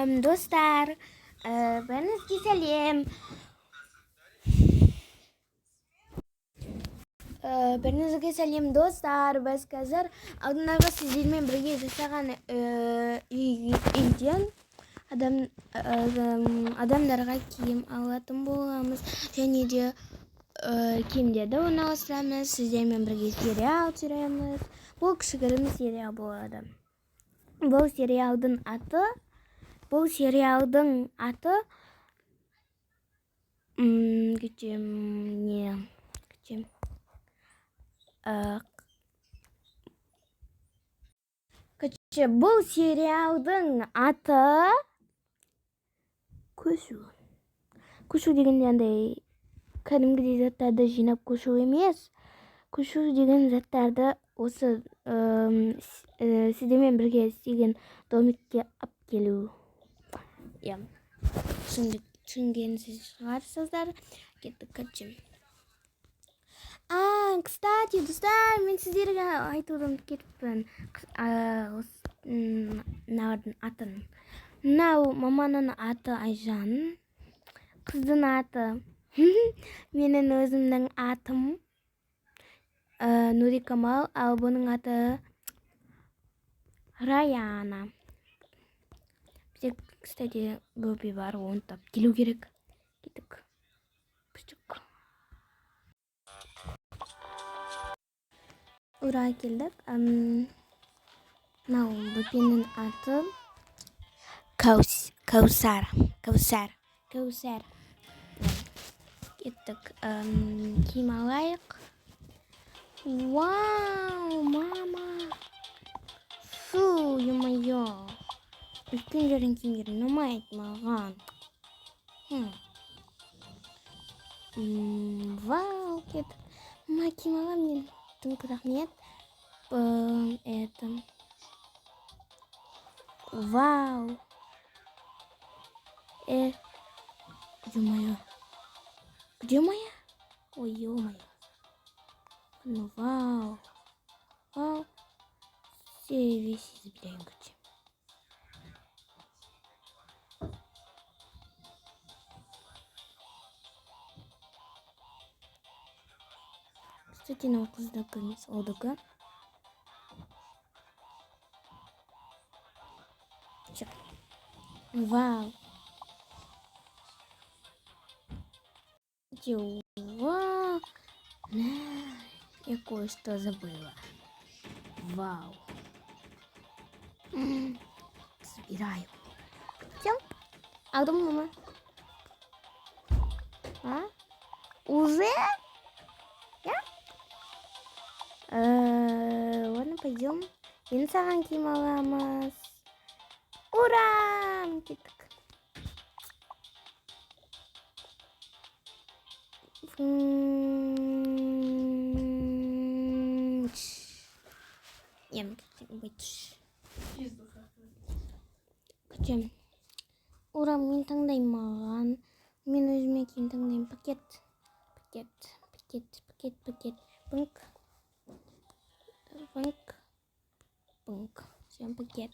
Dostlar, ben Ezgi Selim. Ben Ezgi Selim dostlar. Biz қазір алдындағы сіздермен бірге жасаған үйден адамдарға киім алатын боламыз. Және де киімдерді орналастырамыз. Сіздермен бірге сериал түсіреміз. Бұл кішігірім сериал болады. Бұл сериалдың аты бұл сериалдың аты көшу. Көшу деген андай кәдімгідей заттарды жинап көшу емес. Көшу деген заттарды осы сіздермен бірге істеген домикке алып келу. Түсінгенсіз шығарсыздар. Кеттік көшім. Кстати, достар, мен сіздерге айтудан кетіппін. Мынаудың атын. Мынау маманың аты Айжан. Қыздың аты. Менің өзімнің атым Нурикамал, ал бұның аты Раяна. Бізде, кстати, бөбе бар, оны тап келу керек. Кеттік. Күштік. Ура, келдік. Мынау бөпенің аты Каусар. Кеттік. Киім алайық. Вау, мама. Фу, ё-моё. Үлкендердің киімдері ұнамайды маған. Вау, кеттік. Мама, киім алам мен. Тыңқ рахмет. Это. Вау. Ё-моё. Где моя? Ой, ё-моё. Ну, вау. Вау. Все вещи забираем, короче. Кстати, на қыздың олдығы. Вау. Вау. Я кое-что забыла. Вау. Собираю. Все? А где мама? Уже? Ладно, пойдем. Инсаған киім аламыз. Ура! Кеттік. Күтем. Ура, мен таңдаймын маған. Мен өзіме киім таңдаймын. Пакет. Пунк. Всем пакет.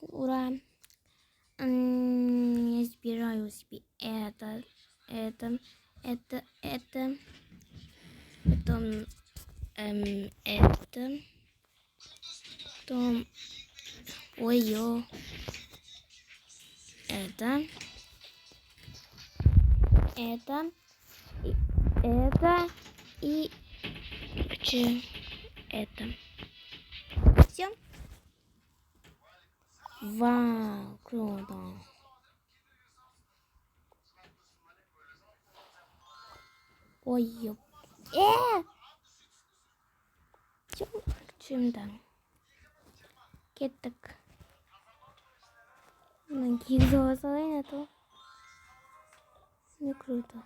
Ура. Я забираю себе это. Потом это. Потом ой-ё. Это. И это. Все. Вау, круто. Ой-ё. Чем-то. Кеттік. Кигізуға салайын, а то. Не круто.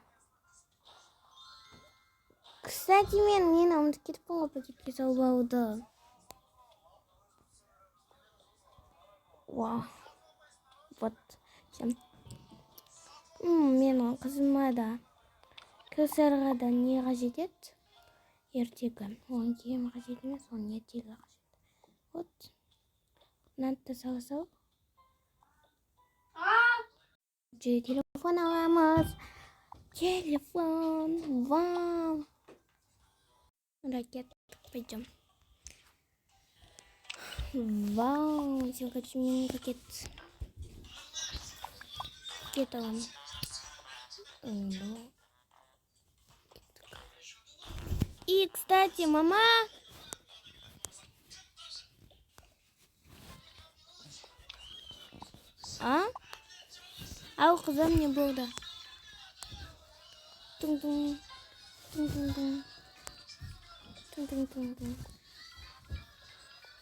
Кстати, мен ұмытып кетіппін ғой пакетке салбауды. Вау. Вот. Менің қызыма да Кәусарға да не қажет еді? Ертегі. Оған киім қажет емес, оған ертегі қажет. Вот. Мынаны да салсақ. telepon alamız. Telefon. Wow. Raket. Пойдем. Вау, я хочу мне пакет. Пакет он. И, кстати, мама. Ау kızım ne burada? Tung tung. Tung tung tung. Tung tung tung tung.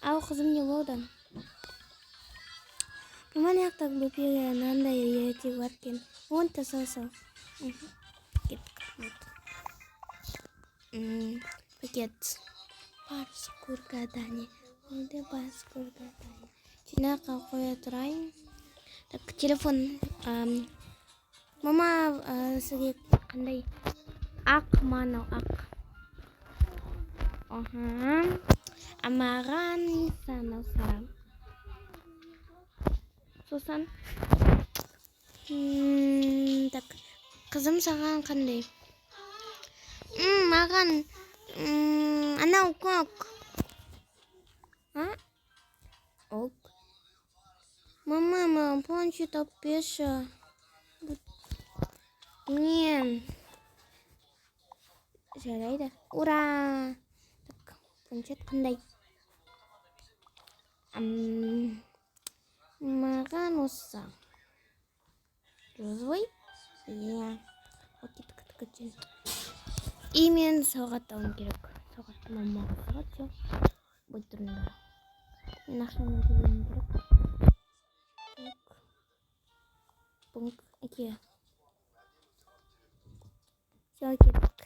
Ау kızım ne burada? Kemana yang tak berpikir nanda ya tiwatkin. Won't so. Paket. Paket. Parkur katanya. Udah parkur katanya. Cina kau ya teraing. Так, телефон. Мама сізге қандай? Ақ мынау ақ. Маған анау сары. Сосын так, қызым саған қандай? Маған анау көк. Ок. Мама, планшет опеша. Нет. Жарайды. Ура! Так, планшет қандай? Маған осы. Розовый? Иә. Окей. И мен сағаттауым керек. Сағатты мамаға сағат жоқ. Бұй тұрыңдар. Мен ақшаны төлеуім керек. Пункт 2. Все, кеттік.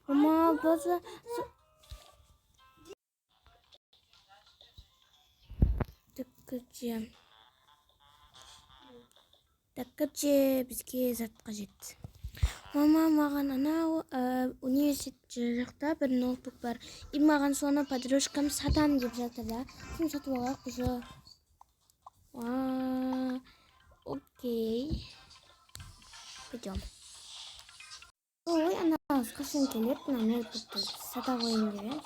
Мама, база... Таккаче бізге зат қажет. Мама, маған анау университет жақта бір ноутбук бар. И маған соны подружкам сатам деп жатыр да. Сен сатып алайық бұжы. Окей. Пойдем. Ой, анау қашан келеді, мына ноутбукты сата қойын деп.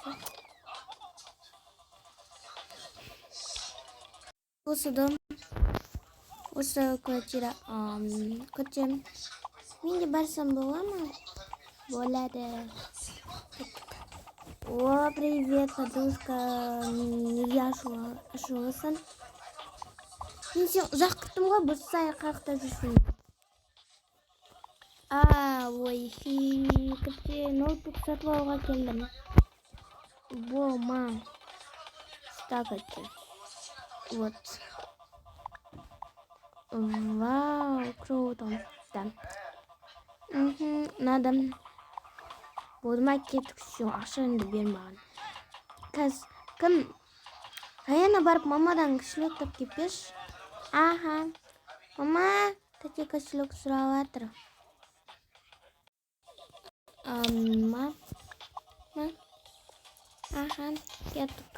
Осы дом. Осы квартира. Көтем. Мен де барсам бола ма? Болады. О, привет, подружка. Неге ашулысың? Мен сен ұзақ күттім ғой, бір сай қақтап жүрсің. Ой, көте ноутбук сатып алуға келдім. Болма. Ставайте. Вот. Вау, круто. Да. Надо. Болмай кеттік үшін ақшаңды бермаған. Кім? Раяна барып мамадан кішілік тапкеп беш. Мама, тәте кішілік сұрап жатыр. Кеттік.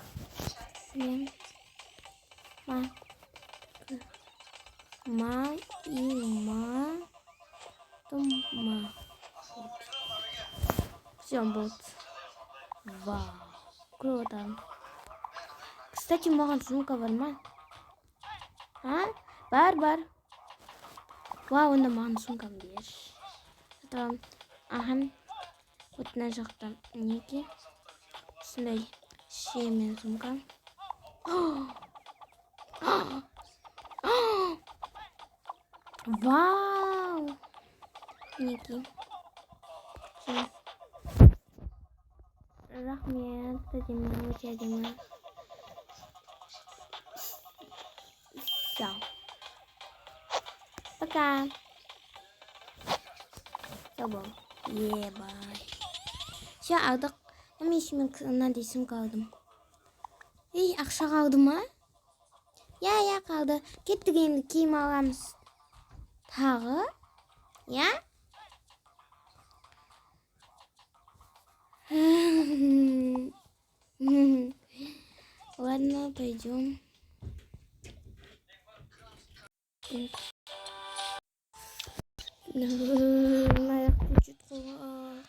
Все, вот. Вау, круто. Кстати, маған сумка бар ма? Бар. Вау, онда маған сумкам беш. Вот мына жақта неге? Осындай шемен сумка. Вау! Неге? Рахмет, әдемі, өте әдемі. Все. Пока. Все бол. Ебай. Все, алдық. Мен ішімен мынандай сумка алдым. Ей, ақша қалды ма? Я қалды. Кеттік енді киім аламыз. Тағы? Я? Ладно, пойдем. Моя ключит кова.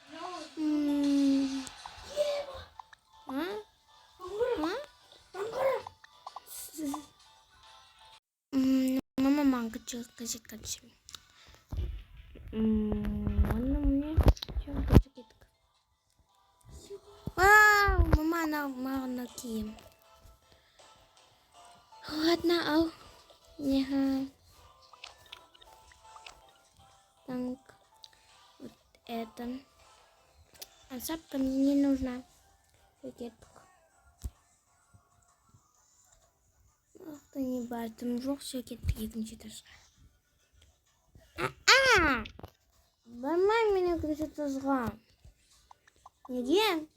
Мама манго кажет качем. Ладно мне. Чем кажет так. Вау, мама на кем. Ладно, ау. Не. Так. Вот это. А шапка мне не нужна. Пакетик. Ах ты не бартым жоқ шекетті екінші тасқа. Бармай мен екінші тасқа. Неге?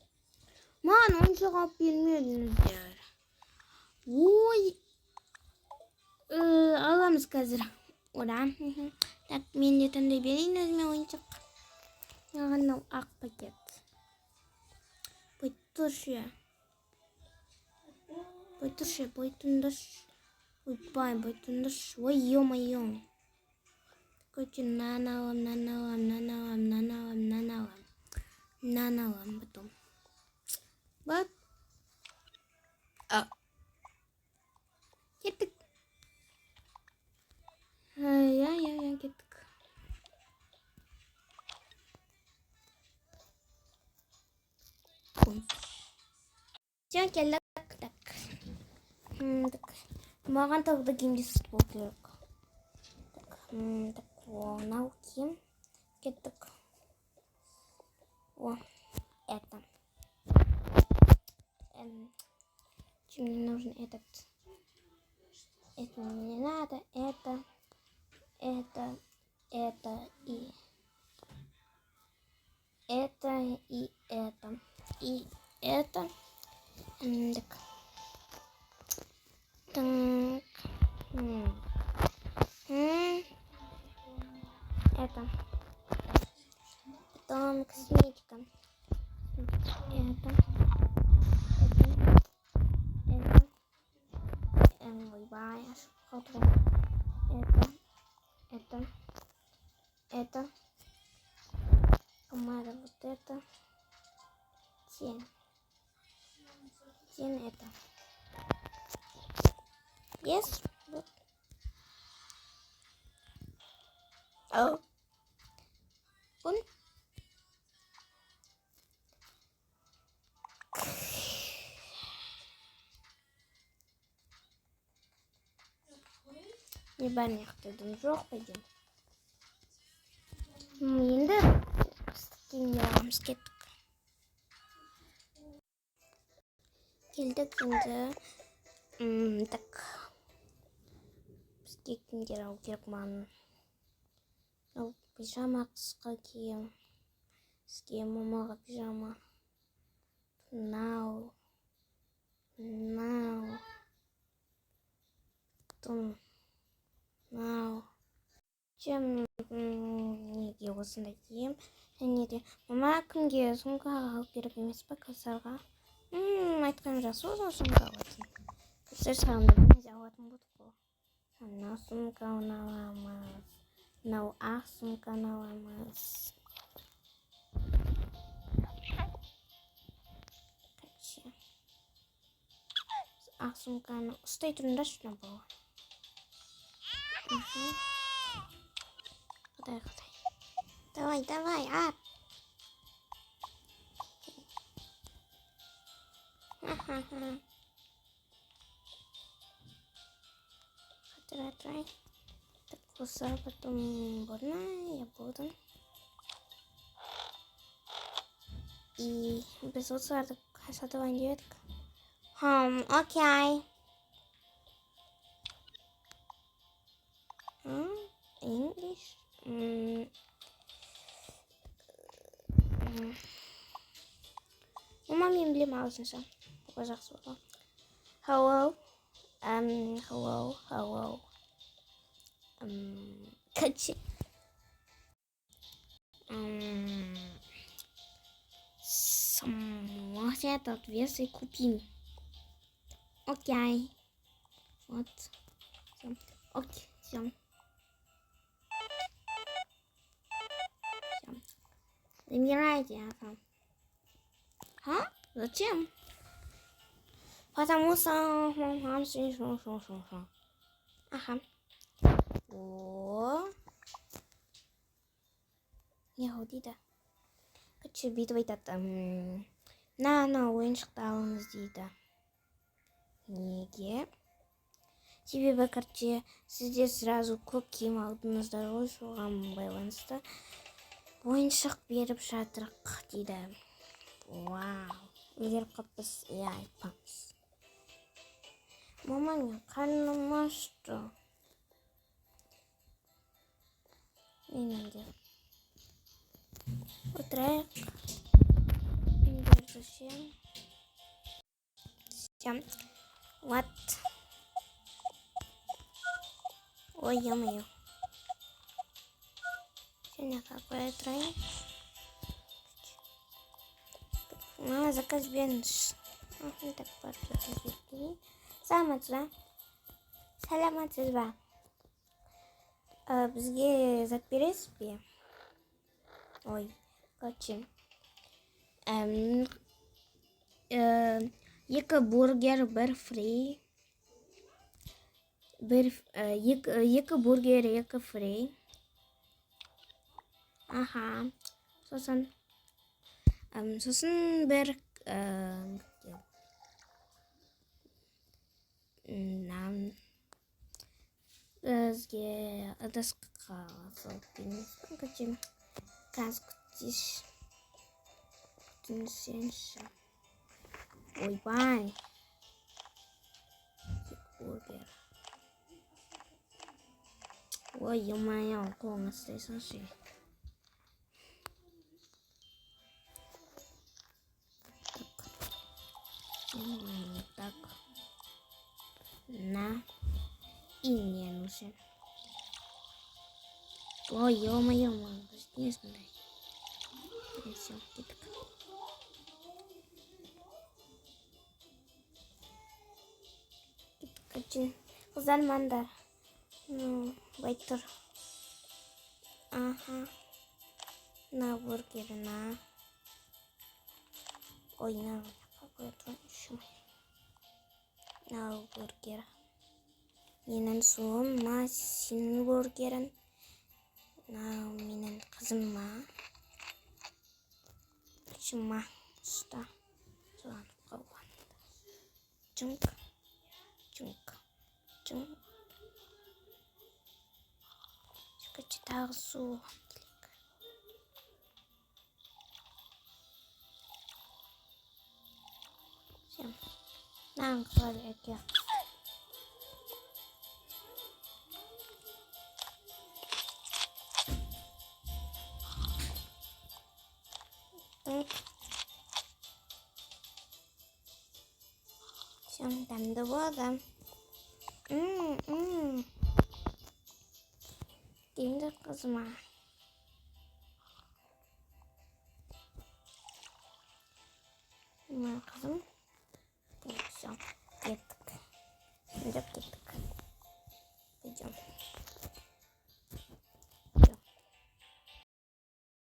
Маған ойыншық алып бермедіңіздер. Ой. Аламыз қазір. Одан. Так, мен де таңдай берейін өзіме ойыншық. Маған мынау ақ пакет. Бұйтыршы. Бұйтындыршы. Ойбай, бұйтындыршы. Ой, ё-моё. Короче, наналам потом. Вот. Кеттік. Я кеттік. Все, келдік. Так. Маған тағы киімде сұт болып керек. Так, мынау киім. Кеттік. О, это. Чем мне нужен этот? Это мне не надо. Это и это. И это. И это. Так. Это. Потом косметика. Это. Ой, аж хотел. Это. Помада вот это. Тень это. Yes. Вот. Он. Не банях ты дружок, пойдем. Енді киімге аламыз, кеттік. Келдік енді. Так. Бізге кімдер алу керек маған. Пижама қысқа киім. Бізге мамаға пижама. Now. Чем неге осындай киім. Және де мама кімге сумка алып керек емес па, қыздарға? Айтқан жақсы болса сумка алатын. Қыздар сағында біз алатын болдық қой. Мына сумканы аламыз. Мынау ақ сумканы аламыз. Ақ сумканы ұстай тұрыңдаршы на бұл. Кыдай. Давай, ап. Кыдай. Так, болса, потом больно, я буду. И без отсылады сатывайын деп едік. Окей. English. Мама мен білем ағылшынша. Бұл жақсы болды. Hello. Короче. Сможете этот вес и купим. Окей. Вот. Окей. Все. Замирайте, ага. А? Зачем? Потому что... Ага. О. Я 어디다? 그치, битва 있다. 나 ойыншық алыңыз дейді. Неге? Себебі короче, сізде сразу көп киім алдыңыздар ғой, соған байланысты ойыншық беріп жатырық дейді. Вау. Егер қаппыз, иә айтпаңыз. Мама, мен қарным ашты. Менде. Отырайық. Зачем? Всем. Вот. Ой, ё-моё. Сегодня какой тройник? Мама, заказ беріңіз. Так, барып заказ беріп. Саламатсыз ба? Бізге зат бересіз бе? Ой, короче. Екі бургер, бір фри. Екі бургер, екі фри. Аха. Сосын бір нан. Бізге ыдысқа салып беріңіз. Короче, қазір күтіңізші. Ойбай. Бургер. Ой, ё-моё, қолыңа істейсіңші. Так. На. И не нужен. Ой, ё-моё, не знаю. Все, кеттік. Қыздар мандар. Байтыр. Ага. На бургер, на. Ой, на. Какой еще? На бургер. Менің суым, на сенің бургерін. На менің қызыма. Шыма. Ұста. Соған қауған. Чынк. Чынк. Чынк. Шыққачы тағы су. Всем. Нағын қалады әке. Всем там довода. Деймді қызыма. Қызым.